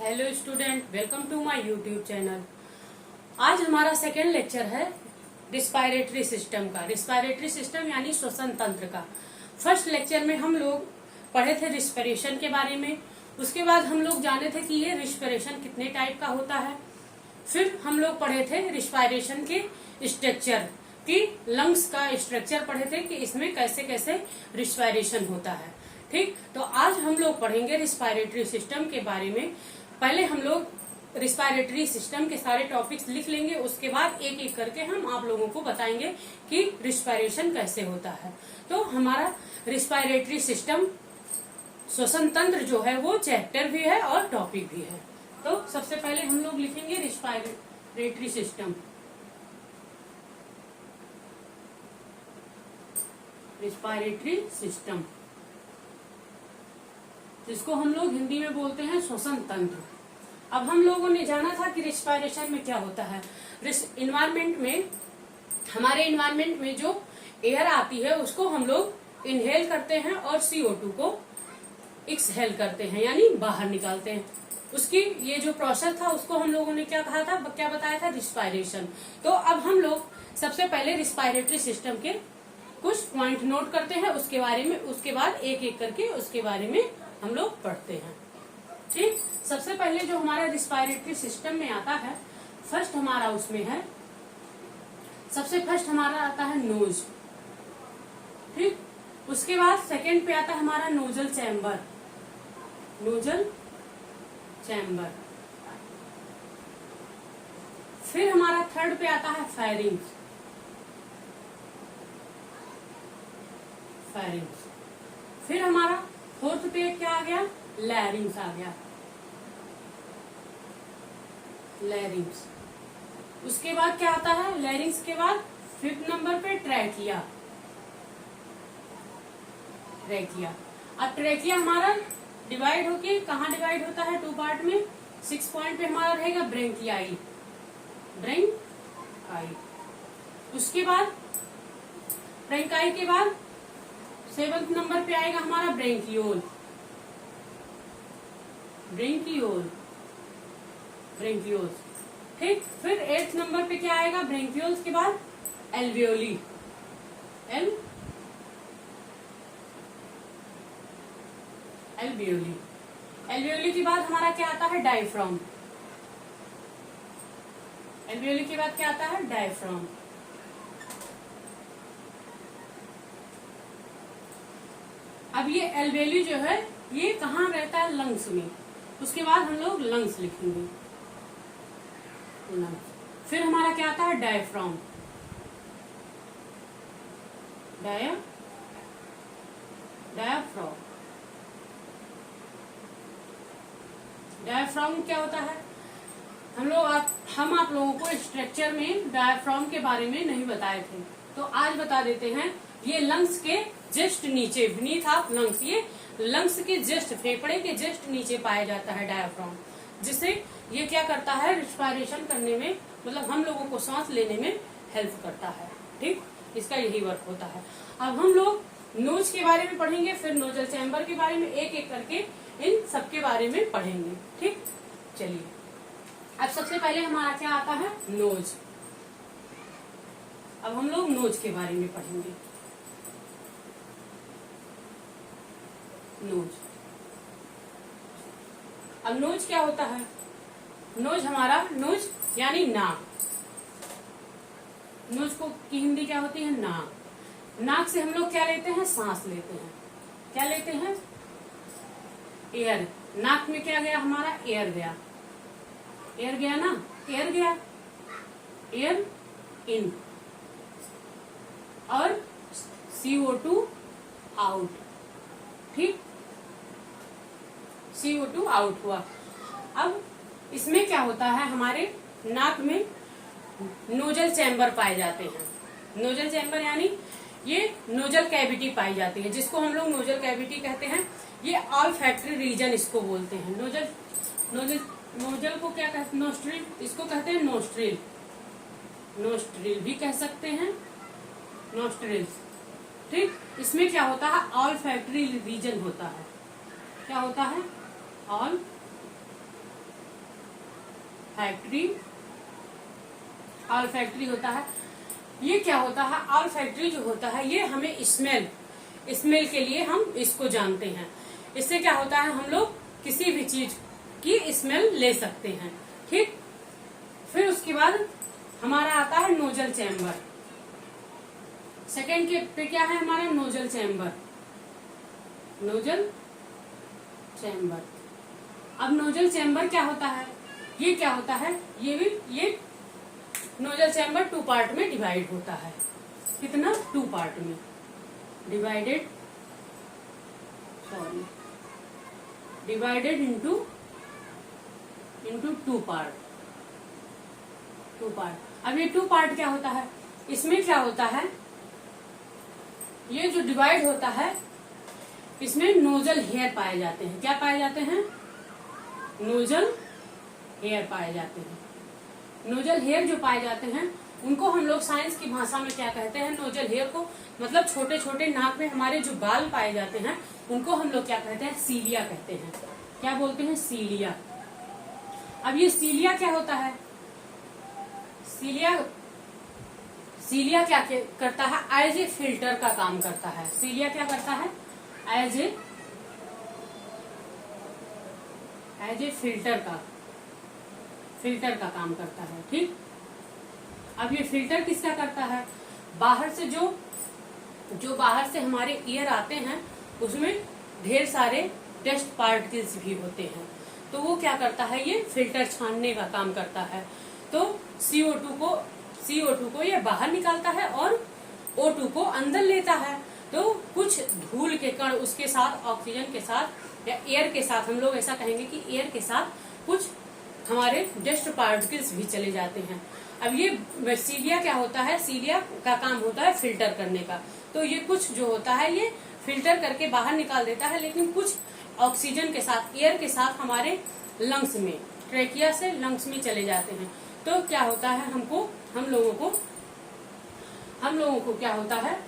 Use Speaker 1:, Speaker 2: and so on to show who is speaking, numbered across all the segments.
Speaker 1: Hello student, welcome to my YouTube channel. आज हमारा second lecture है रिस्पायरेटरी सिस्टम का। रिस्पायरेटरी सिस्टम यानी श्वसन तंत्र का। फर्स्ट लेक्चर में हम लोग पढ़े थे रिस्पिरेशन के बारे में। उसके बाद हम लोग जाने थे कि ये रिस्पिरेशन कितने टाइप का होता है। फिर हम लोग पढ़े थे रिस्पायरेशन के स्ट्रक्चर की, लंग्स का स्ट्रक्चर पढ़े थे कि इसमें कैसे कैसे रिस्पायरेशन होता है। ठीक, तो आज हम लोग पढ़ेंगे रिस्पायरेटरी सिस्टम के बारे में। पहले हम लोग रिस्पायरेटरी सिस्टम के सारे टॉपिक्स लिख लेंगे, उसके बाद एक एक करके हम आप लोगों को बताएंगे कि रिस्पायरेशन कैसे होता है। तो हमारा रिस्पायरेटरी सिस्टम श्वसन तंत्र जो है वो चैप्टर भी है और टॉपिक भी है। तो सबसे पहले हम लोग लिखेंगे रिस्पायरेटरी सिस्टम। रिस्पायरेटरी सिस्टम जिसको हम लोग हिंदी में बोलते हैं श्वसन तंत्र। अब हम लोगों ने जाना था कि रिस्पायरेशन में क्या होता है। इन्वायरमेंट में, हमारे इन्वायरमेंट में जो एयर आती है उसको हम लोग इनहेल करते हैं और CO2 को एक्सहेल करते हैं, यानी बाहर निकालते हैं। उसकी ये जो प्रोसेस था उसको हम लोगों ने क्या कहा था, क्या बताया था, रिस्पायरेशन। तो अब हम लोग सबसे पहले रिस्पायरेटरी सिस्टम के कुछ पॉइंट नोट करते हैं, उसके बारे में, उसके बाद एक एक करके उसके बारे में हम लोग पढ़ते हैं। ठीक, सबसे पहले जो हमारा रिस्पायरेटरी सिस्टम में आता है, फर्स्ट हमारा उसमें है, सबसे फर्स्ट हमारा आता है नोज। ठीक, उसके बाद सेकंड पे आता है हमारा नोजल चैम्बर। Nozzle chamber. फिर हमारा थर्ड पे आता है फेरिंक्स। फेरिंक्स। फिर हमारा फोर्थ पे क्या आ गया, लैरिंग्स आ गया। लैरिंग्स। उसके बाद क्या आता है, लैरिंग्स के बाद फिफ्थ नंबर पे ट्रैकिया। ट्रैकिया। अब ट्रैकिया हमारा डिवाइड होके कहाँ डिवाइड होता है, 2 पार्ट में। 6 पॉइंट पे हमारा रहेगा ब्रेंकियाई। ब्रेंकाई। उसके बाद ब्रेंकाई के बाद 7th नंबर पे आएगा हमारा ब्रेंकियोल। ब्रेंकियोल। ब्रेंकियोल्स। ठीक, फिर 8th नंबर पे क्या आएगा, ब्रेंकियोल्स के बाद एल्वियोली। एल्वियोली। एल्वियोली के बाद हमारा क्या आता है, डायफ्राम। एल्वियोली के बाद क्या आता है, डायफ्राम। अब ये एल्वेली जो है ये कहाँ रहता है, लंग्स में। उसके बाद हम लोग लंग्स लिखेंगे, लंग्स। फिर हमारा क्या आता है, डायफ्राम। डायाफ्राम। डायाफ्राम क्या होता है, हम आप लोगों को स्ट्रक्चर में डायाफ्राम के बारे में नहीं बताए थे, तो आज बता देते हैं। ये लंग्स के जस्ट नीचे, बीनीथ ऑफ लंग्स, ये लंग्स के जस्ट, फेफड़े के जस्ट नीचे पाया जाता है डायाफ्राम, जिससे ये क्या करता है, रिस्पायरेशन करने में, मतलब हम लोगों को सांस लेने में हेल्प करता है। ठीक, इसका यही वर्क होता है। अब हम लोग नोज के बारे में पढ़ेंगे, फिर नोजल चैम्बर के बारे में, एक एक करके इन सबके बारे में पढ़ेंगे। ठीक, चलिए अब सबसे पहले हमारा क्या आता है, नोज। अब हम लोग नोज के बारे में पढ़ेंगे। नोज। अब नोज क्या होता है, नोज हमारा, नोज यानी नाक। नोज को की हिंदी क्या होती है, नाक। नाक से हम लोग क्या लेते हैं, सांस लेते हैं। क्या लेते हैं, एयर। नाक में क्या गया हमारा, एयर गया। एयर गया ना, एयर गया, एयर इन और CO2 आउट। ठीक, CO2 आउट हुआ। अब इसमें क्या होता है, हमारे नाक में नोजल चैम्बर पाए जाते हैं। नोजल चैम्बर यानी ये नोजल कैविटी पाई जाती है, जिसको हम लोग नोजल कैविटी कहते हैं। ये ऑल्फैक्टरी रीजन इसको बोलते हैं। नोजल को क्या कहते हैं, नोस्ट्रिल, इसको कहते हैं नोस्ट्रिल। नोस्ट्रिल भी कह सकते हैं, नोस्ट्रिल्स। ठीक, इसमें क्या होता है, ऑल्फैक्टरी रीजन होता है। क्या होता है, ऑल फैक्ट्री, ऑल फैक्ट्री होता है। ये क्या होता है, ऑल फैक्ट्री जो होता है ये हमें स्मेल के लिए हम इसको जानते हैं। इससे क्या होता है, हम लोग किसी भी चीज की स्मेल ले सकते हैं। ठीक, फिर उसके बाद हमारा आता है नोजल चैम्बर। सेकेंड के पे क्या है हमारा, नोजल चैम्बर। नोजल चैम्बर, अब नोजल चैम्बर क्या होता है, ये क्या होता है, ये नोजल चैम्बर 2 पार्ट में डिवाइड होता है। कितना, 2 पार्ट में डिवाइडेड इनटू 2 पार्ट। अब ये 2 पार्ट क्या होता है, इसमें क्या होता है, ये जो डिवाइड होता है इसमें नोजल हेयर पाए जाते हैं। क्या पाए जाते हैं, नोजल हेयर पाए जाते हैं। नोजल हेयर जो पाए जाते हैं उनको हम लोग साइंस की भाषा में क्या कहते हैं, नोजल हेयर को, मतलब छोटे छोटे नाक में हमारे जो बाल पाए जाते हैं उनको हम लोग क्या कहते हैं, सीलिया कहते हैं। क्या बोलते हैं, सीलिया। अब ये सीलिया क्या होता है, सीलिया क्या करता है, एज ए फिल्टर का काम करता है। सीलिया क्या करता है, एज ए फिल्टर का काम करता है। ठीक, अब ये फिल्टर किसका करता है, बाहर से जो बाहर से हमारे ईयर आते हैं उसमें ढेर सारे डस्ट पार्टिकल्स भी होते हैं, तो वो क्या करता है, ये फिल्टर छानने का काम करता है। तो CO2 को ये बाहर निकालता है और O2 को अंदर लेता है। तो कुछ धूल के कण उसके साथ, ऑक्सीजन के साथ या एयर के साथ, हम लोग ऐसा कहेंगे कि एयर के साथ कुछ हमारे डस्ट पार्टिकल्स भी चले जाते हैं। अब ये सीलिया क्या होता है, सीलिया का काम होता है फिल्टर करने का। तो ये कुछ जो होता है ये फिल्टर करके बाहर निकाल देता है, लेकिन कुछ ऑक्सीजन के साथ, एयर के साथ हमारे लंग्स में, ट्रेकिया से लंग्स में चले जाते हैं। तो क्या होता है, हम लोगों को क्या होता है,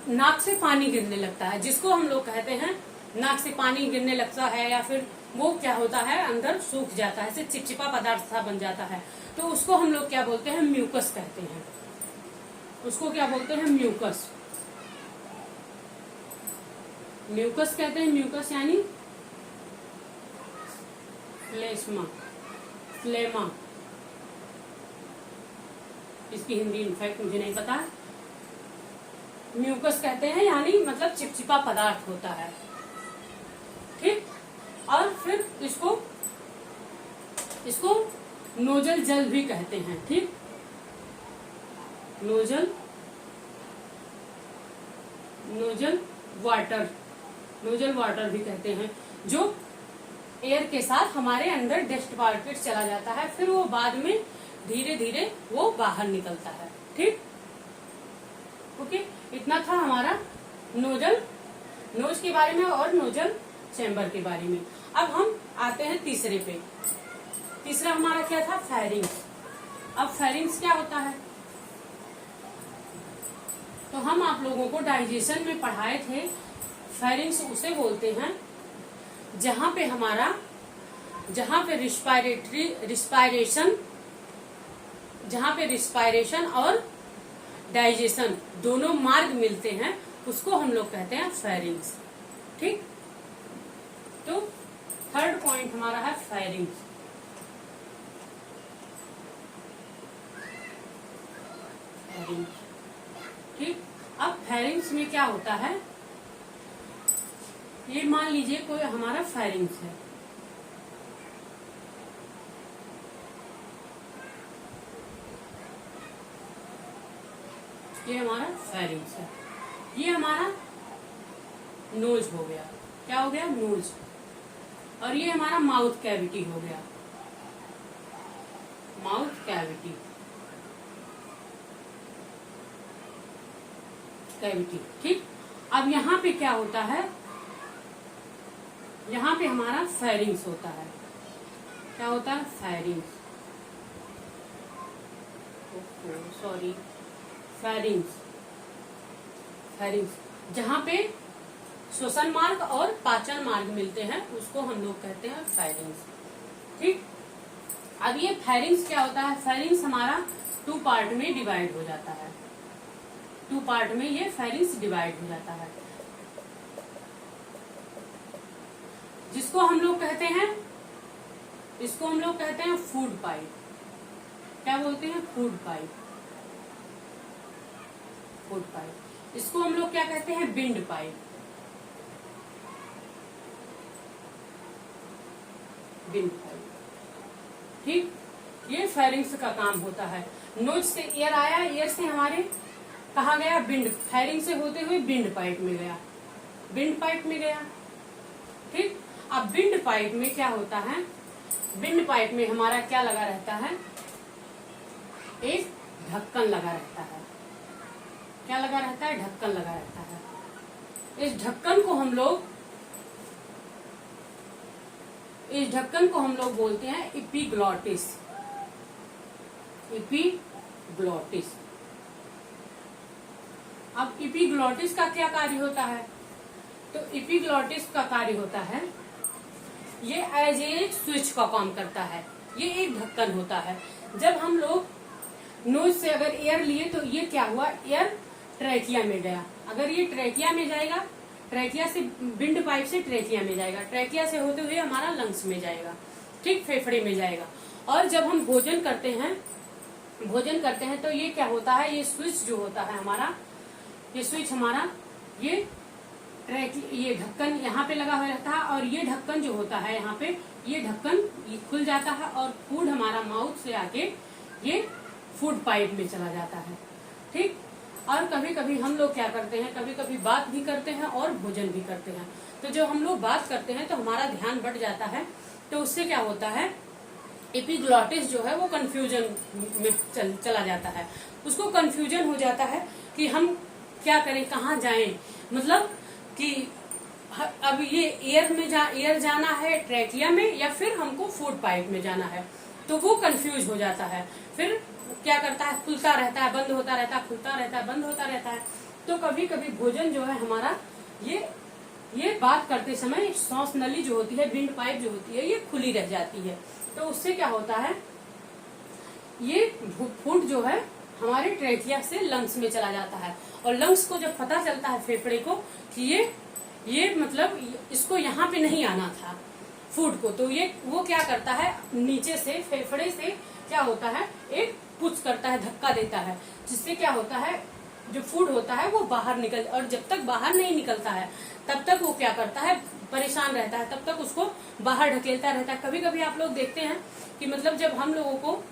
Speaker 1: नाक से पानी गिरने लगता है, जिसको हम लोग कहते हैं नाक से पानी गिरने लगता है, या फिर वो क्या होता है अंदर सूख जाता है, चिपचिपा पदार्थ सा बन जाता है। तो उसको हम लोग क्या बोलते हैं, म्यूकस कहते हैं। उसको क्या बोलते हैं, म्यूकस कहते हैं। म्यूकस यानी फ्लेमा, इसकी हिंदी इनफैक्ट मुझे नहीं पता। म्यूकस कहते हैं, यानी मतलब चिपचिपा पदार्थ होता है। ठीक, और फिर इसको नोजल जल भी कहते हैं। ठीक, नोजल वाटर भी कहते हैं, जो एयर के साथ हमारे अंदर डस्ट पार्टिकल चला जाता है, फिर वो बाद में धीरे धीरे वो बाहर निकलता है। ठीक, ओके, इतना था हमारा नोज के बारे में और नोजल चैम्बर के बारे में। अब हम आते हैं तीसरे पे। तीसरा हमारा क्या था, फेरिंग्स। अब फेरिंग्स क्या होता है, तो हम आप लोगों को डाइजेशन में पढ़ाए थे। फेरिंग्स उसे बोलते हैं जहां पे रिस्पायरेशन और डाइजेशन दोनों मार्ग मिलते हैं, उसको हम लोग कहते हैं फेरिंग्स। ठीक, तो थर्ड पॉइंट हमारा है फेरिंग्स। ठीक, अब फेरिंग्स में क्या होता है, ये मान लीजिए कोई हमारा फेरिंग्स है, ये हमारा फेरिंग्स है, ये हमारा नोज हो गया। क्या हो गया, नोज। और ये हमारा माउथ कैविटी हो गया, माउथ कैविटी। ठीक, अब यहाँ पे क्या होता है, यहाँ पे हमारा फेरिंग्स होता है। क्या होता है, फेरिंग्स, सॉरी, फेरिंग्स। जहाँ पे श्वसन मार्ग और पाचन मार्ग मिलते हैं उसको हम लोग कहते हैं फेरिंग्स। ठीक, अब ये फेरिंग्स क्या होता है, फेरिंग्स हमारा 2 पार्ट में डिवाइड हो जाता है, 2 पार्ट में ये फेरिंग्स डिवाइड हो जाता है, जिसको हम लोग कहते हैं, इसको हम लोग कहते हैं फूड पाइप। क्या बोलते हैं, फूड पाइप, फूड पाइप। इसको हम लोग क्या कहते हैं, विंड पाइप, विंड पाइप। ठीक, ये फेरिंग्स का काम होता है। नोज से एयर आया, एयर से हमारे कहा गया विंड, फेरिंग से होते हुए विंड पाइप में गया, विंड पाइप में गया। ठीक, अब विंड पाइप में क्या होता है, विंड पाइप में हमारा क्या लगा रहता है, एक ढक्कन लगा रहता है। क्या लगा रहता है, ढक्कन लगा रहता है। इस ढक्कन को हम लोग बोलते हैं एपिग्लॉटिस, एपिग्लॉटिस। अब एपिग्लॉटिस का क्या कार्य होता है, तो एपिग्लॉटिस का कार्य होता है, ये एज ए स्विच का काम करता है। ये एक ढक्कन होता है। जब हम लोग नोज से अगर एयर लिए तो ये क्या हुआ, एयर ट्रैकिया में गया। अगर ये ट्रैकिया में जाएगा, ट्रैकिया से विंड पाइप से ट्रैकिया में जाएगा, ट्रैकिया से होते हुए हमारा लंग्स में जाएगा, ठीक, फेफड़े में जाएगा। और जब हम भोजन करते हैं तो ये क्या होता है, ये स्विच जो होता है हमारा, ये स्विच हमारा, ये ढक्कन यहाँ पे लगा हुआ रहता है, और ये ढक्कन जो होता है यहाँ पे, ये ढक्कन खुल जाता है और फूड हमारा माउथ से आके ये फूड पाइप में चला जाता है। ठीक, और कभी कभी हम लोग क्या करते हैं, कभी कभी बात भी करते हैं और भोजन भी करते हैं। तो जब हम लोग बात करते हैं तो हमारा ध्यान बढ़ जाता है, तो उससे क्या होता है, एपिग्लॉटिस जो है वो कंफ्यूजन में चला जाता है। उसको कंफ्यूजन हो जाता है कि हम क्या करें, कहाँ जाएं, मतलब कि अब ये एयर जाना है ट्रैकिया में या फिर हमको फूड पाइप में जाना है, तो वो कंफ्यूज हो जाता है। फिर क्या करता है, खुलता रहता है, बंद होता रहता है, खुलता रहता है, बंद होता रहता है। तो कभी कभी भोजन जो है हमारा, ये बात करते समय श्वास नली जो होती है, विंड पाइप जो होती है, ये खुली रह जाती है। तो उससे क्या होता है, ये फूड जो है हमारे ट्रैकिया से लंग्स में चला जाता है। और लंग्स को जब पता चलता है फेफड़े को कि ये मतलब इसको यहाँ पे नहीं आना था फूड को, तो ये वो क्या करता है, नीचे से फेफड़े से क्या होता है, एक पुश करता है, धक्का देता है, जिससे क्या होता है, जो फूड होता है वो बाहर निकल, और जब तक बाहर नहीं निकलता है तब तक वो क्या करता है, परेशान रहता है, तब तक उसको बाहर ढकेलता रहता है। कभी कभी आप लोग देखते हैं कि मतलब जब हम लोगों को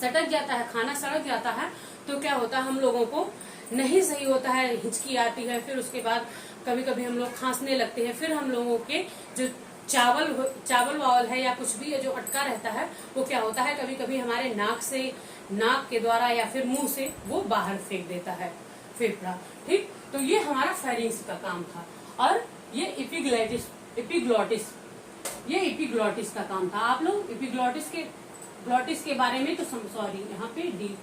Speaker 1: सटक जाता है, खाना सड़क जाता है, तो क्या होता है, हम लोगों को नहीं सही होता है, हिचकी आती है, फिर उसके बाद कभी कभी हम लोग खांसने लगते हैं। फिर हम लोगों के जो चावल वावल है या कुछ भी है जो अटका रहता है, वो क्या होता है, कभी कभी हमारे नाक के द्वारा या फिर मुंह से वो बाहर फेंक देता है फेफड़ा। ठीक, तो ये हमारा फेरिंग्स का काम था। और ये एपिग्लॉटिस ये एपिग्लॉटिस का काम था। आप लोग एपिग्लॉटिस के बारे में तो सॉरी, यहाँ पे डी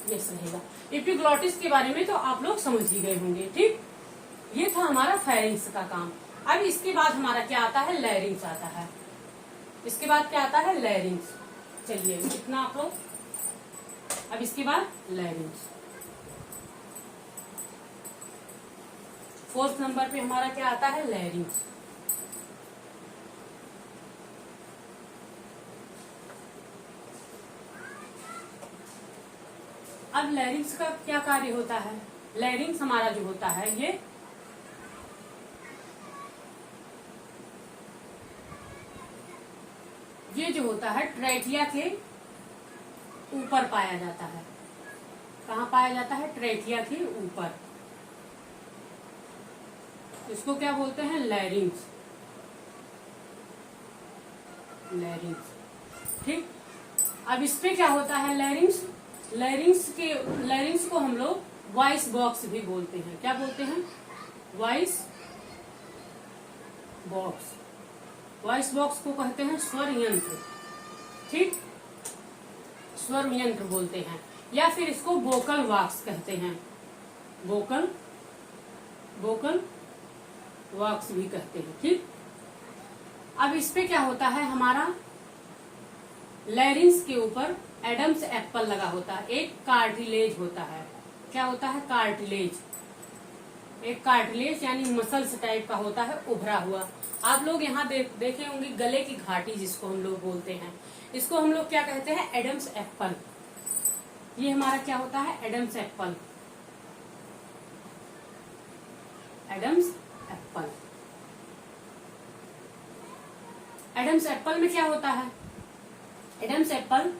Speaker 1: यस रहेगा, एपिग्लॉटिस के बारे में तो आप लोग समझ ही गए होंगे। ठीक, ये था हमारा फेरिंग्स का काम। अब इसके बाद हमारा क्या आता है, लैरिंग्स आता है। इसके बाद क्या आता है, लैरिंग्स। चलिए इतना आप लोग, अब इसके बाद लैरिंग्स। 4th नंबर पे हमारा क्या आता है, लैरिंग्स। अब लैरिंग्स का क्या कार्य होता है, लैरिंग्स हमारा जो होता है, ये जो होता है ट्रैकिया के ऊपर पाया जाता है। कहाँ पाया जाता है, ट्रैकिया के ऊपर। इसको क्या बोलते हैं, लैरिंग्स, लैरिंग्स। ठीक, अब इस पे क्या होता है, लैरिंग्स को हम लोग वॉइस बॉक्स भी बोलते हैं। क्या बोलते हैं, वॉइस बॉक्स। वॉइस बॉक्स को कहते हैं स्वर यंत्र। ठीक, स्वर यंत्र बोलते हैं, या फिर इसको वोकल बॉक्स कहते हैं, वोकल बॉक्स भी कहते हैं। ठीक, अब इस पे क्या होता है हमारा, लैरिंग्स के ऊपर एडम्स एप्पल लगा होता है, एक कार्टिलेज होता है। क्या होता है? कार्टिलेज। एक कार्टिलेज यानी मसल्स टाइप का होता है, उभरा हुआ। आप लोग यहाँ देखे होंगे गले की घाटी जिसको हम लोग बोलते हैं, इसको हम लोग क्या कहते हैं? Adam's apple. ये हमारा क्या होता है? Adam's apple. Adam's apple. Adam's apple में क्या होता है? एडम्स एप्पल,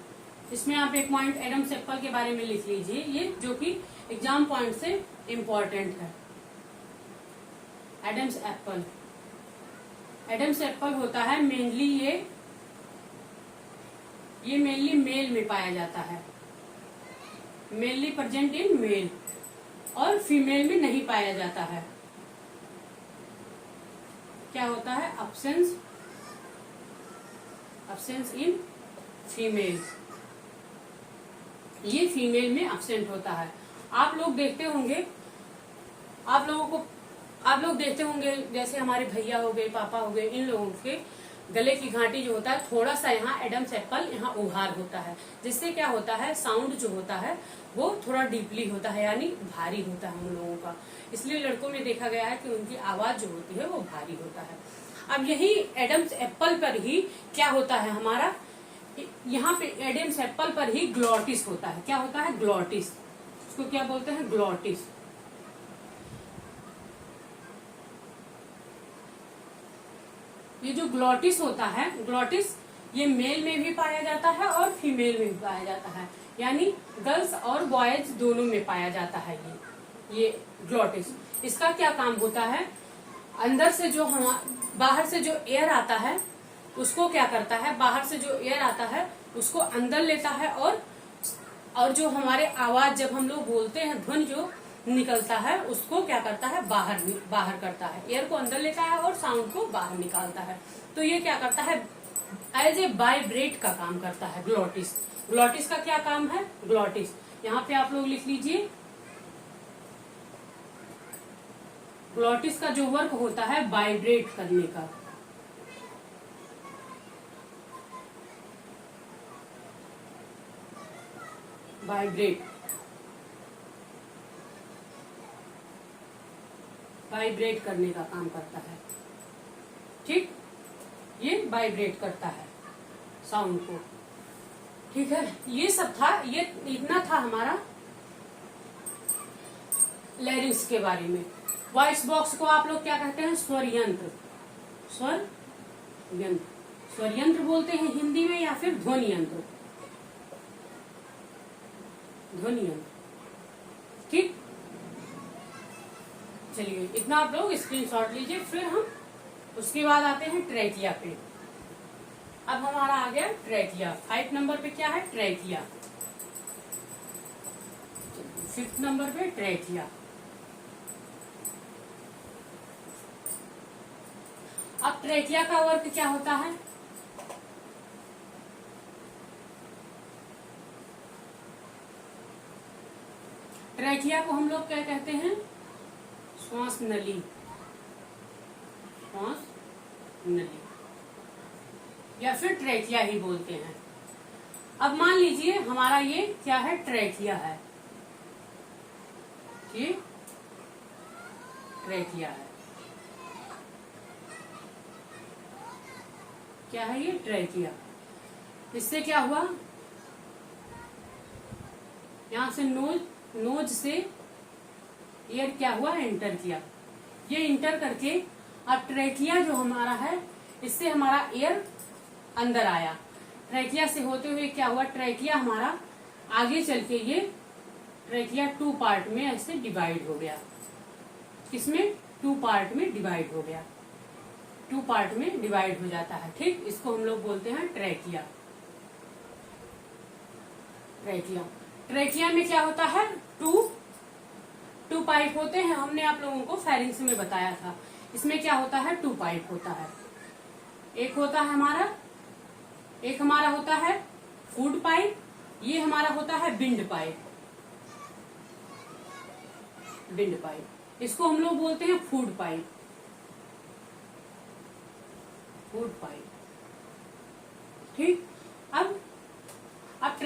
Speaker 1: इसमें आप एक पॉइंट एडम्स एप्पल के बारे में लिख लीजिए, ये जो कि एग्जाम पॉइंट से इंपॉर्टेंट है। एडम्स एप्पल, एडम्स एप्पल होता है मेनली ये मेनली मेल में पाया जाता है, मेनली प्रेजेंट इन मेल, और फीमेल में नहीं पाया जाता है। क्या होता है? Absence in female. ये फीमेल में अब्सेंट होता है। आप लोग देखते होंगे जैसे हमारे भैया हो गए, पापा हो गए, इन लोगों के गले की घाटी जो होता है, थोड़ा सा यहाँ एडम्स एप्पल यहाँ उभार होता है, जिससे क्या होता है? साउंड जो होता है वो थोड़ा डीपली होता है, यानी भारी होता है उन लोगों का। इसलिए लड़कों में देखा गया है कि उनकी आवाज जो होती है वो भारी होता है। अब यही एडम्स एप्पल पर ही क्या होता है हमारा? यहाँ पे एडम्स एप्पल पर ही ग्लॉटिस होता है। क्या होता है? ग्लॉटिस। उसको क्या बोलते हैं? ग्लॉटिस। ये जो ग्लॉटिस होता है, ग्लॉटिस ये मेल में भी पाया जाता है और फीमेल में भी पाया जाता है, यानी गर्ल्स और बॉयज दोनों में पाया जाता है ये ग्लॉटिस। इसका क्या काम होता है? अंदर से जो बाहर से जो एयर आता है उसको क्या करता है? बाहर से जो एयर आता है उसको अंदर लेता है, और जो हमारे आवाज जब हम लोग बोलते हैं, ध्वनि जो निकलता है उसको क्या करता है? बाहर करता है। एयर को अंदर लेता है और साउंड को बाहर निकालता है। तो ये क्या करता है? एज ए वाइब्रेट का काम करता है ग्लॉटिस। ग्लॉटिस का क्या काम है? ग्लॉटिस यहाँ पे आप लोग लिख लीजिए। ग्लॉटिस का जो वर्क होता है वाइब्रेट करने का। वाइब्रेट करने का काम करता है। ठीक, ये वाइब्रेट करता है साउंड को। ठीक है, ये सब था, ये इतना था हमारा लैरिंग्स के बारे में। वॉइस बॉक्स को आप लोग क्या कहते हैं? स्वर यंत्र। स्वर यंत्र बोलते हैं हिंदी में, या फिर ध्वनि यंत्र। ठीक, चलिए इतना आप लोग स्क्रीनशॉट लीजिए। फिर हम उसके बाद आते हैं ट्रैकिया पे। अब हमारा आ गया ट्रैकिया। 5 नंबर पे क्या है? ट्रैकिया। 5th नंबर पे ट्रैकिया। अब ट्रैकिया का वर्क क्या होता है? ट्रैकिया को हम लोग क्या कहते हैं? श्वास नली। या फिर ट्रैकिया ही बोलते हैं। अब मान लीजिए हमारा ये क्या है? ट्रैकिया है। ठीक, ट्रैकिया है। क्या है ये? ट्रैकिया। इससे क्या हुआ? यहां से नोज से एयर क्या हुआ? एंटर किया। ये इंटर करके अब ट्रैकिया जो हमारा है, इससे हमारा एयर अंदर आया। ट्रैकिया से होते हुए क्या हुआ? ट्रैकिया हमारा आगे चल के ये ट्रैकिया 2 पार्ट में ऐसे डिवाइड हो गया। किसमें? 2 पार्ट में डिवाइड हो गया। 2 पार्ट में डिवाइड हो जाता है। ठीक, इसको हम लोग बोलते हैं ट्रैकिया। ट्रैकिया में क्या होता है? 2 पाइप होते हैं। हमने आप लोगों को फेरिंग्स में बताया था। इसमें क्या होता है? 2 पाइप होता है। एक हमारा होता है फूड पाइप, ये हमारा होता है विंड पाइप। इसको हम लोग बोलते हैं फूड पाइप। ठीक, अब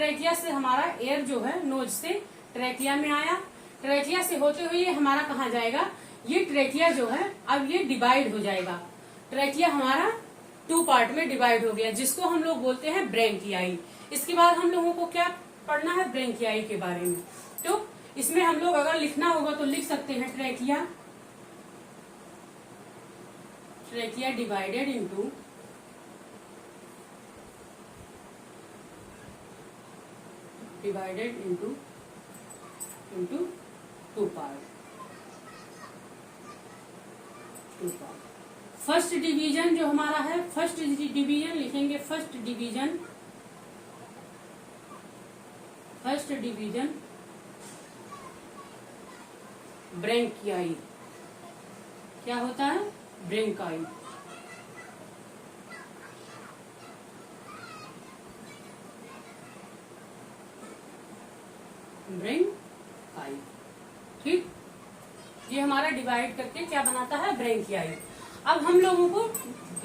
Speaker 1: ट्रेकिया से हमारा एयर जो है नोज से ट्रेकिया में आया, ट्रेकिया से होते हुए ये हमारा कहाँ जाएगा, ये ट्रेकिया जो है अब ये डिवाइड हो जाएगा। ट्रेकिया हमारा 2 पार्ट में डिवाइड हो गया, जिसको हम लोग बोलते हैं ब्रेंकियाई। इसके बाद हम लोगों को क्या पढ़ना है, ब्रेंकियाई के बारे में। तो इसमें हम लोग अगर लिखना होगा तो लिख सकते हैं trachea divided into into 2 part. First division जो हमारा है, फर्स्ट डिवीजन लिखेंगे, फर्स्ट डिवीजन ब्रेंकियाई। क्या होता है, ब्रेंकाई। ब्रेंकाई, ठीक। ये हमारा डिवाइड करके क्या बनाता है, ब्रेंकियाई। अब हम लोगों को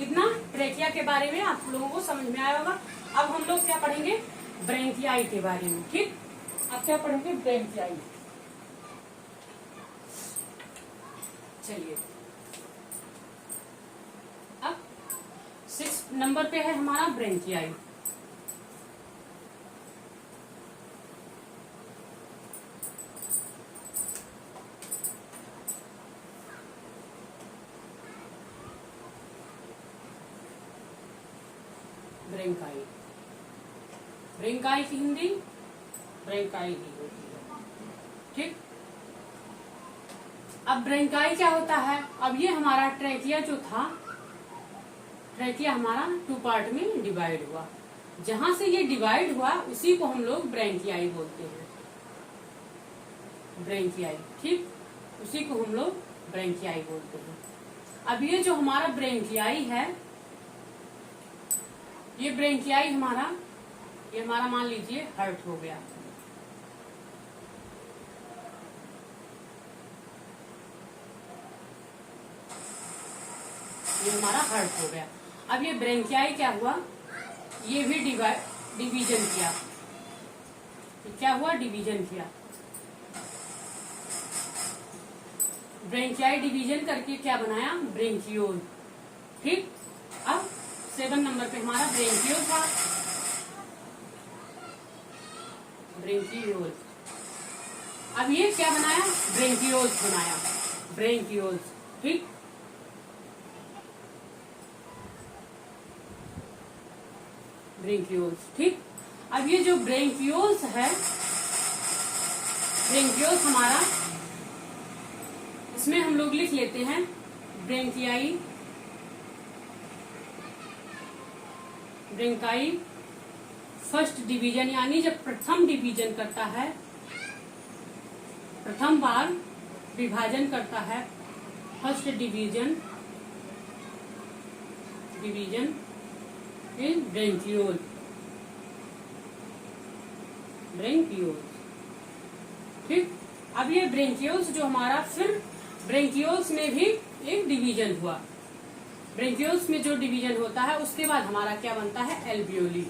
Speaker 1: इतना ट्रेकिया के बारे में आप लोगों को समझ में आया होगा। अब हम लोग क्या पढ़ेंगे, ब्रेंकियाई के बारे में, ठीक। अब क्या पढ़ेंगे, ब्रेंकियाई। चलिए अब 6 नंबर पे है हमारा ब्रेंकियाई। ब्रेंकाई, ब्रेंकाई की हिंदी ब्रेंकाई ही होती है, ठीक। अब ब्रेंकाई क्या होता है, अब ये हमारा ट्रेकिया जो था, ट्रेकिया हमारा 2 पार्ट में डिवाइड हुआ। जहां से ये डिवाइड हुआ उसी को हम लोग ब्रेंकियाई बोलते हैं, ब्रेंकियाई, ठीक। उसी को हम लोग ब्रेंकियाई बोलते हैं। अब ये जो हमारा ब्रेंकियाई है, ये ब्रेंकियाई हमारा, ये हमारा मान लीजिए हर्ट हो गया। ये हमारा हर्ट हो गया। अब ये ब्रेंकियाई क्या हुआ, ये भी डिवीजन किया। क्या हुआ, डिवीजन किया। ब्रेंकियाई डिवीजन करके क्या बनाया, ब्रेंकियोल, ठीक। अब 7 नंबर पे हमारा ब्रेंकियोल था, ब्रेंकियोल। अब ये क्या बनाया, ब्रेंकियोल्स बनाया, ब्रेंकियोल्स, ठीक। ब्रेंकियोल्स, ठीक। अब ये जो ब्रेंकियोल्स है, ब्रेंकियोल्स हमारा, इसमें हम लोग लिख लेते हैं ब्रेंकियाई, ब्रेंकाई फर्स्ट डिवीजन, यानी जब प्रथम डिवीजन करता है, प्रथम बार विभाजन करता है, फर्स्ट डिवीजन इन ब्रेंकियोल, ठीक। अब ये ब्रेंकियोल्स जो हमारा, फिर ब्रेंकियोल्स में भी एक डिवीजन हुआ। ब्रेंकियोल्स में जो डिवीजन होता है उसके बाद हमारा क्या बनता है, एल्वियोली।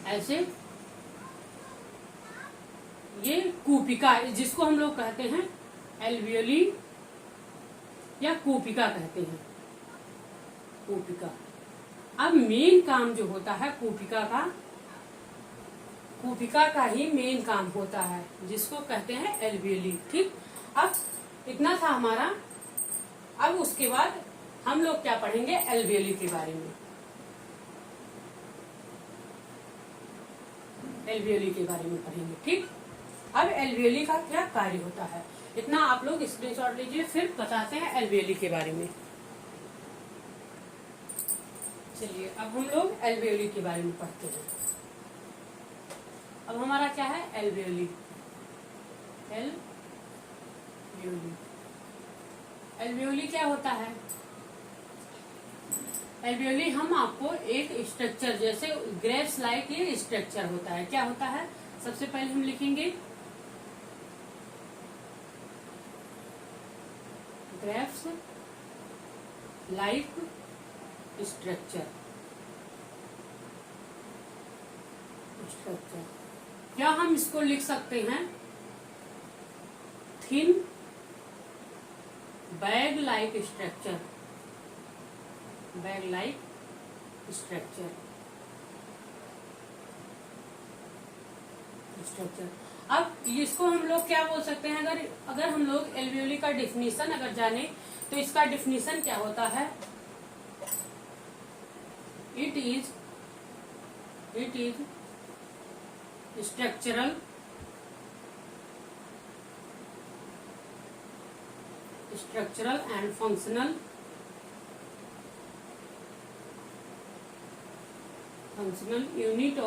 Speaker 1: ऐसे ये कूपिका, जिसको हम लोग कहते हैं एल्वियोली या कूपिका कहते हैं, कूपिका। अब मेन काम जो होता है कूपिका का ही मेन काम होता है, जिसको कहते हैं एल्वियोली, ठीक। अब इतना था हमारा। अब उसके बाद हम लोग क्या पढ़ेंगे, एल्वियोली के बारे में। एल्वियोली के बारे में पढ़ेंगे, ठीक। अब एल्वियोली का क्या कार्य होता है, इतना आप लोग स्क्रीनशॉट लीजिए, फिर बताते हैं एल्वियोली के बारे में। चलिए अब हम लोग एल्वियोली के बारे में पढ़ते हैं। अब हमारा क्या है, एल्वियोली। एल्वियोली क्या होता है, एल्वियोली हम आपको एक स्ट्रक्चर, जैसे ग्रेप्स लाइक ये स्ट्रक्चर होता है। क्या होता है, सबसे पहले हम लिखेंगे ग्रेप्स लाइक स्ट्रक्चर। क्या हम इसको लिख सकते हैं thin bag like structure, bag like structure. अब इसको हम लोग क्या बोल सकते हैं, अगर हम लोग एल्वियोली का डिफिनीशन अगर जाने तो इसका डिफिनीशन क्या होता है, it is structural and functional unit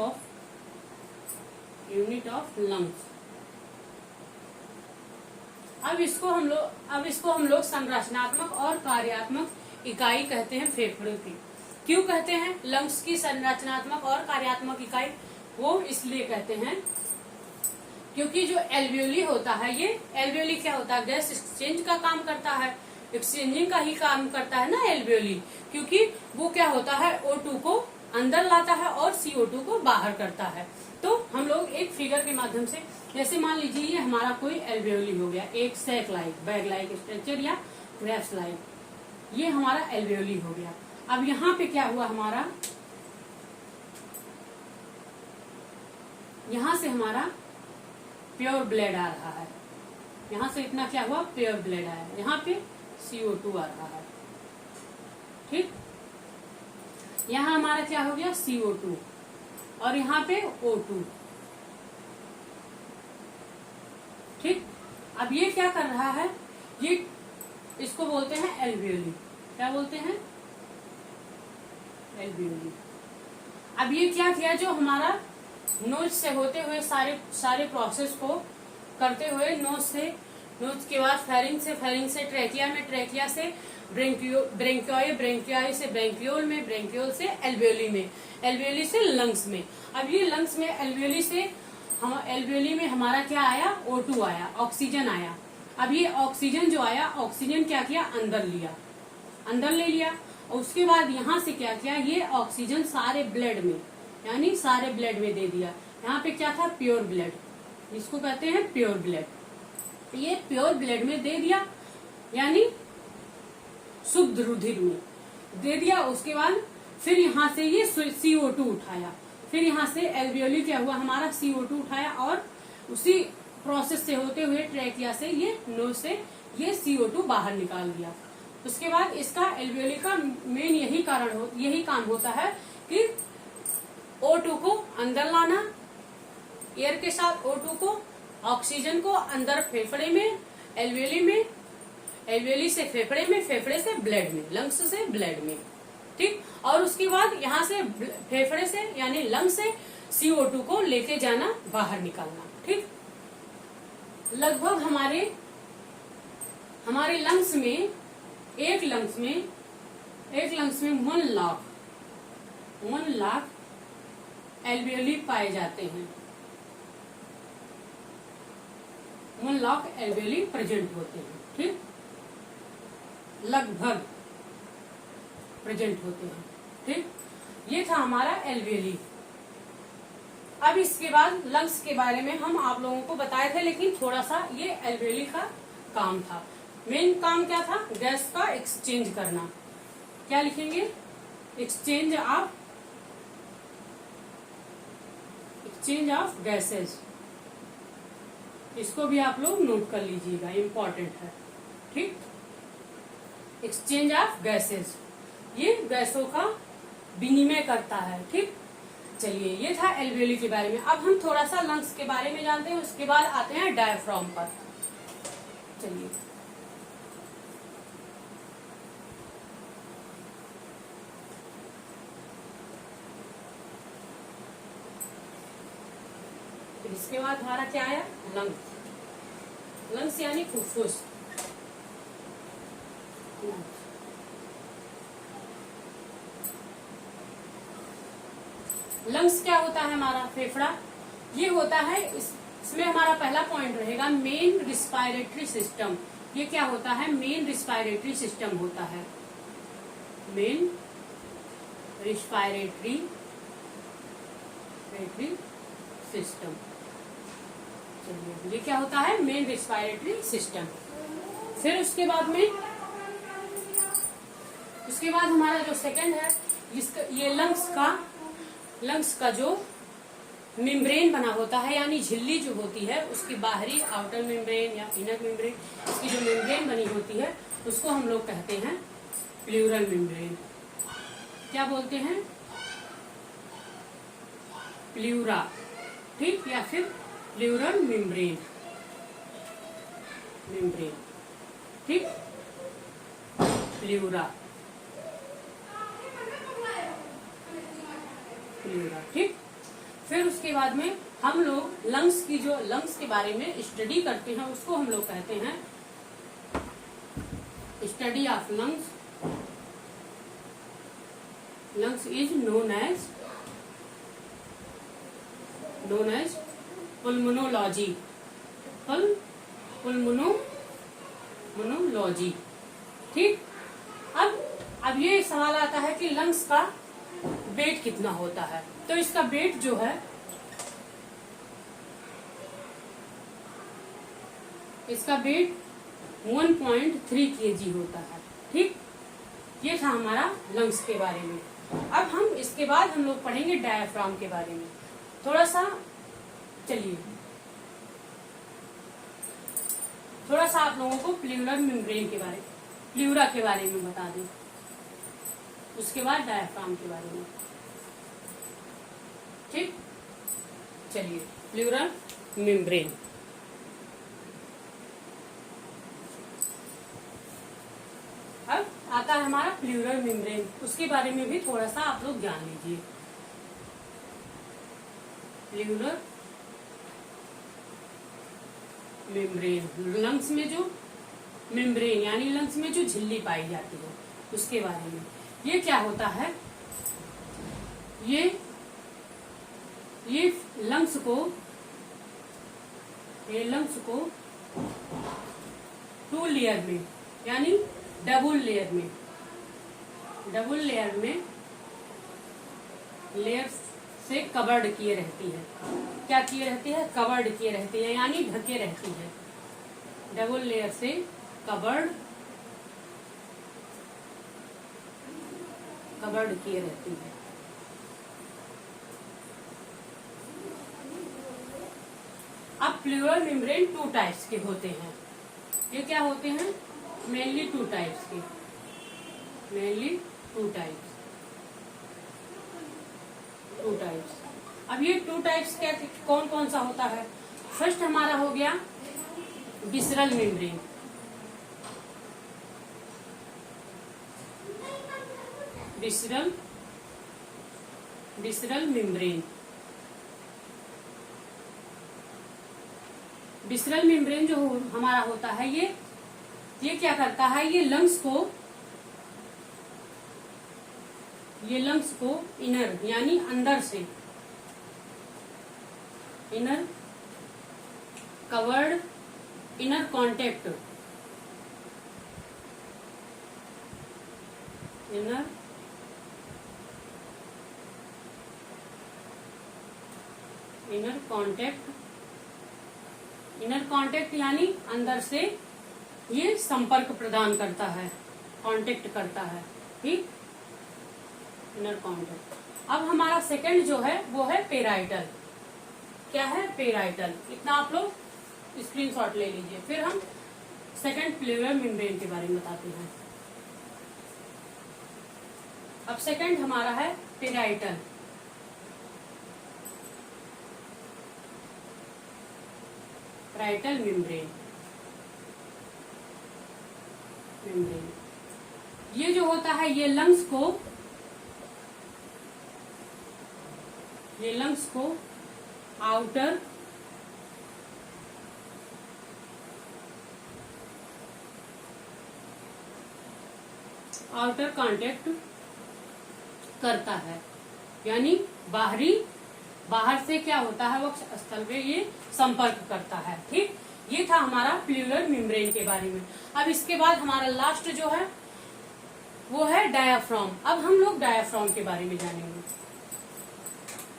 Speaker 1: of lungs. अब इसको हम लोग संरचनात्मक और कार्यात्मक इकाई कहते हैं फेफड़ों की। क्यों कहते हैं लंग्स की संरचनात्मक और कार्यात्मक इकाई? वो इसलिए कहते हैं क्योंकि जो एल्वियोली होता है, ये एल्वियोली क्या होता है, गैस एक्सचेंज का काम करता है, एक्सचेंजिंग का ही काम करता है ना एल्वियोली। क्योंकि वो क्या होता है, O2 को अंदर लाता है और CO2 को बाहर करता है। तो हम लोग एक फिगर के माध्यम से, जैसे मान लीजिए ये हमारा कोई एल्वियोली हो गया, एक sac like, bag like structure या ग्रेप्स लाइक, ये हमारा एल्वियोली हो गया। अब यहाँ पे क्या हुआ हमारा, यहाँ से हमारा प्योर ब्लड आ रहा है, यहाँ से इतना क्या हुआ, प्योर ब्लड आया, यहाँ पे CO2 आ रहा है। ठीक, यहाँ हमारा क्या हो गया, CO2 और यहाँ पे O2। ठीक, अब ये क्या कर रहा है, ये इसको बोलते हैं एल्वियोली। क्या बोलते हैं, एल्वियोली। अब ये क्या किया, जो हमारा नोज से होते हुए सारे प्रोसेस को करते हुए, नोज के बाद फेरिंग से ट्रैकिया में, ट्रैकिया से ब्रेंकियोई से ब्रेंकियोल में, ब्रेंकियोल से एल्वियोली में, एल्वियोली से लंग्स में। अब ये लंग्स में एल्वियोली में हमारा क्या आया, O2 आया, ऑक्सीजन आया। अब ये ऑक्सीजन जो आया, ऑक्सीजन क्या किया, अंदर ले लिया और उसके बाद यहाँ से क्या किया, ये ऑक्सीजन सारे ब्लड में, यानी सारे ब्लड में दे दिया। यहाँ पे क्या था, प्योर ब्लड, इसको कहते हैं प्योर ब्लड। ये प्योर ब्लड में दे दिया, यानी शुद्ध रुधिर में दे दिया। उसके बाद फिर यहाँ से ये CO2 उठाया, फिर यहाँ से एल्वियोली क्या हुआ, हमारा CO2 उठाया और उसी प्रोसेस से होते हुए ट्रैकिया से, ये नोज से ये CO2 बाहर निकाल दिया। उसके बाद इसका एल्वियोली का मेन यही काम होता है कि O2 को अंदर लाना, एयर के साथ O2 को, ऑक्सीजन को अंदर फेफड़े में, एल्वियोली में, एल्वियोली से फेफड़े में, फेफड़े से ब्लड में, लंग्स से ब्लड में। ठीक, और उसके बाद यहाँ से फेफड़े से यानी लंग्स से CO2 को लेके जाना, बाहर निकालना। ठीक, लगभग हमारे लंग्स में, एक लंग्स में 1 लाख एल्वियोली पाए जाते हैं, 1 लाख एल्वियोली प्रेजेंट होते हैं। ठीक, लगभग प्रेजेंट होते हैं। ठीक, ये था हमारा एल्वियोली। अब इसके बाद लंग्स के बारे में हम आप लोगों को बताए थे, लेकिन थोड़ा सा ये एल्वियोली का काम था। मेन काम क्या था, गैस का एक्सचेंज करना। क्या लिखेंगे, एक्सचेंज ऑफ गैसेस। इसको भी आप लोग नोट कर लीजिएगा, इम्पोर्टेंट है। ठीक, एक्सचेंज ऑफ गैसेस, ये गैसों का विनिमय करता है। ठीक, चलिए ये था एल्वियोली के बारे में। अब हम थोड़ा सा लंग्स के बारे में जानते हैं, उसके बाद आते हैं डायफ्राम पर। चलिए, इसके बाद हमारा क्या आया, लंग्स यानी फुफ्फुस। लंग्स क्या होता है, हमारा फेफड़ा। ये होता है, इसमें हमारा पहला पॉइंट रहेगा मेन रिस्पायरेटरी सिस्टम। ये क्या होता है, मेन रिस्पायरेटरी सिस्टम होता है, मेन रिस्पायरेटरी सिस्टम। चलिए, ये क्या होता है? Main respiratory system. फिर उसके बाद हमारा जो सेकंड है, ये लंग्स का जो मेम्ब्रेन बना होता है, यानी झिल्ली जो होती है, उसकी बाहरी आउटर मेम्ब्रेन या इनर मेम्ब्रेन, इसकी जो मेम्ब्रेन बनी होती है उसको हम लोग कहते हैं प्लूरल मेम्ब्रेन। क्या बोलते हैं? प्लूरा, ठीक, या फिर प्लूरल मेम्ब्रेन, ठीक, प्लूरा, ठीक। फिर उसके बाद में हम लोग लंग्स के बारे में स्टडी करते हैं, उसको हम लोग कहते हैं study of lungs. Lungs is known as pulmonology, pulmonology, ठीक। अब ये सवाल आता है कि लंग्स का वेट कितना होता है। तो इसका वेट जो है, इसका वेट 1.3 kg होता है, ठीक। ये था हमारा लंग्स के बारे में। अब हम इसके बाद हम लोग पढ़ेंगे डायफ्राम के बारे में थोड़ा सा। चलिए, थोड़ा सा आप लोगों को प्लूरल मेम्ब्रेन के बारे में, प्लूरा के बारे में बता दें, उसके बाद डायफ्राम के बारे में, ठीक। चलिए, प्लूरल मेम्ब्रेन। अब आता है हमारा प्लूरल मेम्ब्रेन, उसके बारे में भी थोड़ा सा आप लोग जान लीजिए। प्लूरल मेम्ब्रेन, लंग्स में जो मेम्ब्रेन यानी लंग्स में जो झिल्ली पाई जाती है उसके बारे में। ये क्या होता है? ये लंग्स को 2 लेयर में यानी डबल लेयर से कवर्ड किए रहती है। क्या किए रहती है? कवर्ड किए रहती है, यानी ढके रहती है। डबल लेयर से कवर्ड किए रहती है। अब प्लूरल मेम्ब्रेन 2 टाइप्स के होते हैं। ये क्या होते हैं? मेनली 2 टाइप्स के, टू टाइप्स। अब ये 2 टाइप्स क्या, कौन कौन सा होता है? फर्स्ट हमारा हो गया विसरल मेम्ब्रेन। विसरल मेम्ब्रेन जो हमारा होता है, ये क्या करता है? ये लंग्स को इनर यानी अंदर से, inner covered, inner contact, inner contact यानी अंदर से ये संपर्क प्रदान करता है, कांटेक्ट करता है, ठीक, इनर कॉन्टेक्ट। अब हमारा सेकंड जो है वो है पेराइटल। क्या है? पेराइटल। इतना आप लोग स्क्रीनशॉट ले लीजिए। फिर हम सेकंड प्लूरल मेम्ब्रेन के बारे में बताते हैं। अब सेकंड हमारा है पेराइटल। Parietal membrane. ये जो होता है ये लंग्स को आउटर कांटेक्ट करता है, यानी बाहर से क्या होता है, वक्ष स्थल पे ये संपर्क करता है, ठीक। ये था हमारा प्लूरल मेम्ब्रेन के बारे में। अब इसके बाद हमारा लास्ट जो है वो है डायाफ्राम। अब हम लोग डायाफ्राम के बारे में जानेंगे।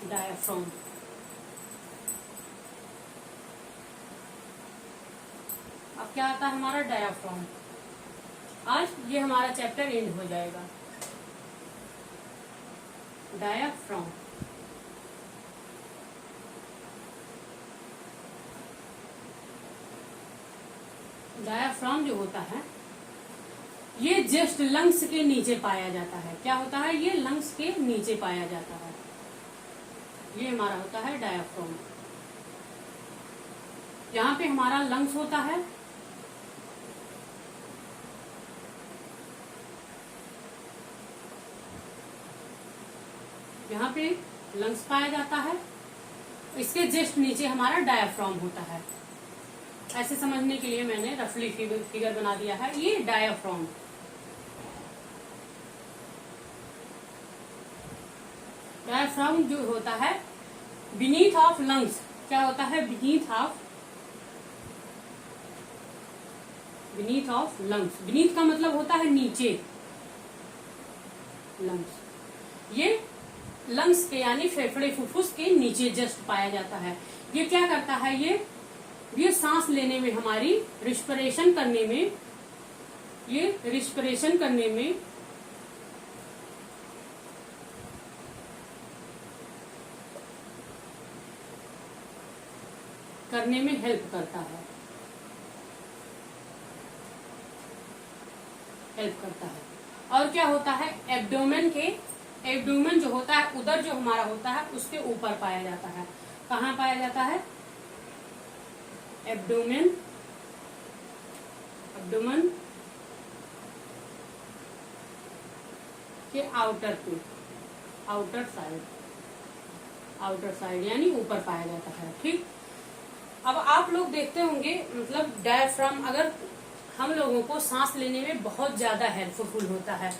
Speaker 1: डायाफ्राम क्या आता है हमारा डायाफ्राम। आज ये हमारा चैप्टर एंड हो जाएगा। डायाफ्राम, डायाफ्राम जो होता है ये जस्ट लंग्स के नीचे पाया जाता है। क्या होता है? ये लंग्स के नीचे पाया जाता है। ये हमारा होता है डायाफ्राम। यहाँ पे हमारा लंग्स होता है, यहाँ पे लंग्स पाया जाता है, इसके जस्ट नीचे हमारा डायाफ्राम होता है। ऐसे समझने के लिए मैंने रफली फिगर बना दिया है। ये डायाफ्राम, डायाफ्राम जो होता है बीनीथ ऑफ लंग्स। क्या होता है? Beneath of, beneath of lungs. Beneath का मतलब होता है नीचे, लंग्स। ये लंग्स के यानी फेफड़े फुफ्फुस के नीचे जस्ट पाया जाता है। ये क्या करता है? ये सांस लेने में, हमारी रिस्पिरेशन करने में, ये रिस्पिरेशन करने में हेल्प करता है, हेल्प करता है। और क्या होता है? एब्डोमेन के, एब्डोमेन जो होता है, उदर जो हमारा होता है उसके ऊपर पाया जाता है। कहाँ पाया जाता है? एब्डोमेन, एब्डोमेन के आउटर पे, आउटर साइड, आउटर साइड यानी ऊपर पाया जाता है। ठीक। अब आप लोग देखते होंगे, मतलब डायफ्राम अगर हम लोगों को सांस लेने में बहुत ज्यादा हेल्पफुल होता है।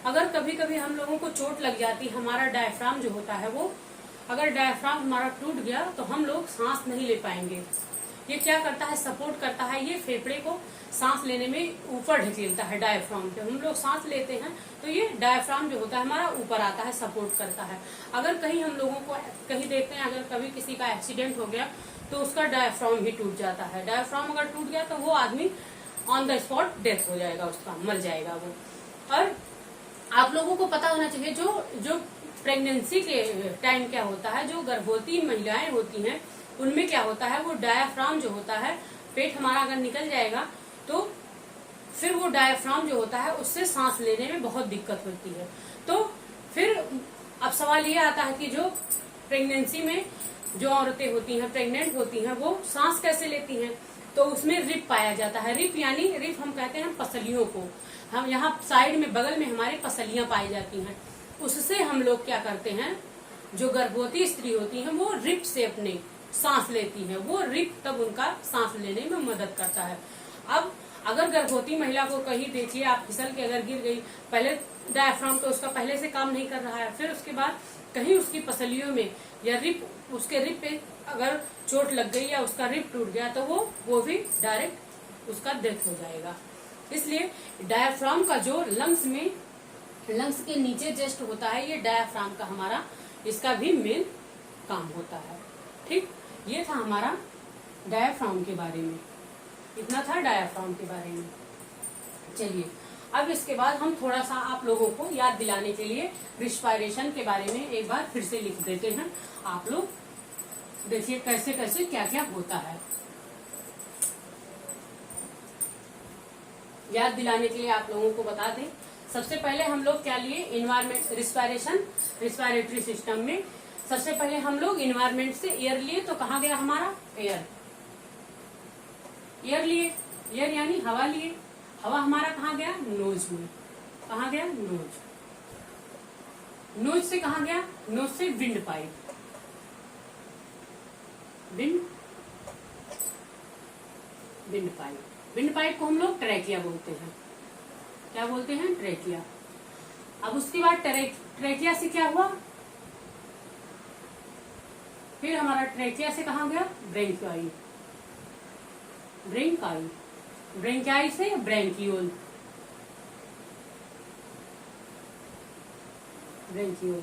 Speaker 1: अगर कभी कभी हम लोगों को चोट लग जाती, हमारा डायफ्राम जो होता है वो, अगर डायफ्राम हमारा टूट गया तो हम लोग सांस नहीं ले पाएंगे। ये क्या करता है? सपोर्ट करता है। ये फेफड़े को सांस लेने में ऊपर ढकेलता है। डायफ्राम पे हम लोग सांस लेते हैं तो ये डायफ्राम जो होता है हमारा ऊपर आता है, सपोर्ट करता है। अगर कहीं हम लोगों को कहीं देखते हैं, अगर कभी किसी का एक्सीडेंट हो गया तो उसका डायफ्राम ही टूट जाता है। डायफ्राम अगर टूट गया तो वो आदमी ऑन द स्पॉट डेथ हो जाएगा, उसका मर जाएगा वो। और आप लोगों को पता होना चाहिए, जो प्रेगनेंसी के टाइम क्या होता है, जो गर्भवती महिलाएं होती हैं उनमें क्या होता है, वो डायफ्राम जो होता है, पेट हमारा अगर निकल जाएगा तो फिर वो डायफ्राम जो होता है उससे सांस लेने में बहुत दिक्कत होती है। तो फिर अब सवाल ये आता है कि जो प्रेगनेंसी में जो औरतें होती हैं, प्रेग्नेंट होती हैं, वो सांस कैसे लेती हैं? तो उसमें रिप पाया जाता है। रिप यानी, रिप हम कहते हैं पसलियों को। हम यहाँ साइड में बगल में हमारे पसलियां पाई जाती हैं। उससे हम लोग क्या करते हैं, जो गर्भवती स्त्री होती हैं वो रिप से अपने सांस लेती हैं। वो रिप तब उनका सांस लेने में मदद करता है। अब अगर गर्भवती महिला को कहीं देखिए आप फिसल के अगर गिर गई, पहले डायफ्राम तो उसका पहले से काम नहीं कर रहा है, फिर उसके बाद कहीं उसकी पसलियों में या रिप, उसके रिप पे अगर चोट लग गई या उसका रिप टूट गया तो वो भी डायरेक्ट उसका डेथ हो जाएगा। इसलिए डायफ्राम का जो लंग्स में, लंग्स के नीचे जस्ट होता है, ये डायफ्राम का हमारा, इसका भी मेन काम होता है। ठीक। ये था हमारा डायफ्राम के बारे में, इतना था डायफ्राम के बारे में। चलिए अब इसके बाद हम थोड़ा सा आप लोगों को याद दिलाने के लिए रिस्पायरेशन के बारे में एक बार फिर से लिख देते हैं। आप लोग देखिए कैसे कैसे क्या क्या होता है। याद दिलाने के लिए आप लोगों को बता दें, सबसे पहले हम लोग क्या लिए, इन्वायरमेंट, रिस्पायरेशन, रिस्पायरेटरी सिस्टम में सबसे पहले हम लोग इन्वायरमेंट से एयर लिए, तो कहाँ गया हमारा एयर, एयर लिए, एयर यानी हवा लिए, हवा हमारा कहाँ गया, नोज में, कहाँ गया, नोज, नोज से कहाँ गया, नोज से wind pipe, wind, wind pipe, wind pipe को हम लोग ट्रैकिया बोलते हैं। क्या बोलते हैं, ट्रैकिया। अब उसके बाद ट्रैकिया से क्या हुआ, फिर हमारा ट्रैकिया से कहाँ गया, ब्रेंकियाई, ब्रेंकाई, ब्रेंकियाई से ब्रेंकियोल, ब्रेंकियोल,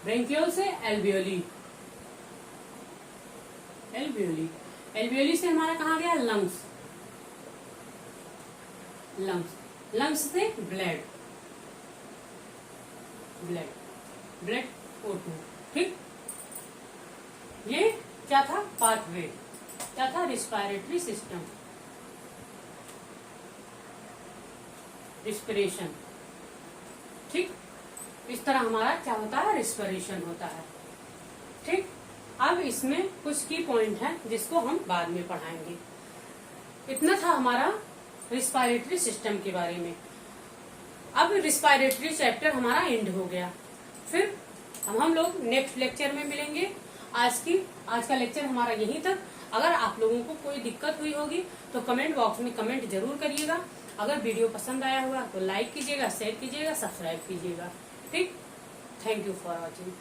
Speaker 1: ब्रेंकियोल से एल्वियोली, एल्वियोली, एल्वियोली से हमारा कहाँ गया, लंग्स, लंग्स, लंग्स से ब्लड, ब्लड, ब्लड O2, ठीक। ये क्या था? पाथवे, क्या था? रिस्पायरेटरी सिस्टम, रिस्पिरेशन, ठीक। इस तरह हमारा क्या होता है? रिस्पिरेशन होता है, ठीक। अब इसमें कुछ की पॉइंट है जिसको हम बाद में पढ़ाएंगे। इतना था हमारा रिस्पायरेटरी सिस्टम के बारे में। अब रिस्पायरेटरी चैप्टर हमारा एंड हो गया। फिर हम लोग नेक्स्ट लेक्चर में मिलेंगे। आज का लेक्चर हमारा यहीं तक। अगर आप लोगों को कोई दिक्कत हुई होगी तो कमेंट बॉक्स में कमेंट जरूर करिएगा। अगर वीडियो पसंद आया हुआ तो लाइक कीजिएगा, शेयर कीजिएगा, सब्सक्राइब कीजिएगा, ठीक। Thank you for watching.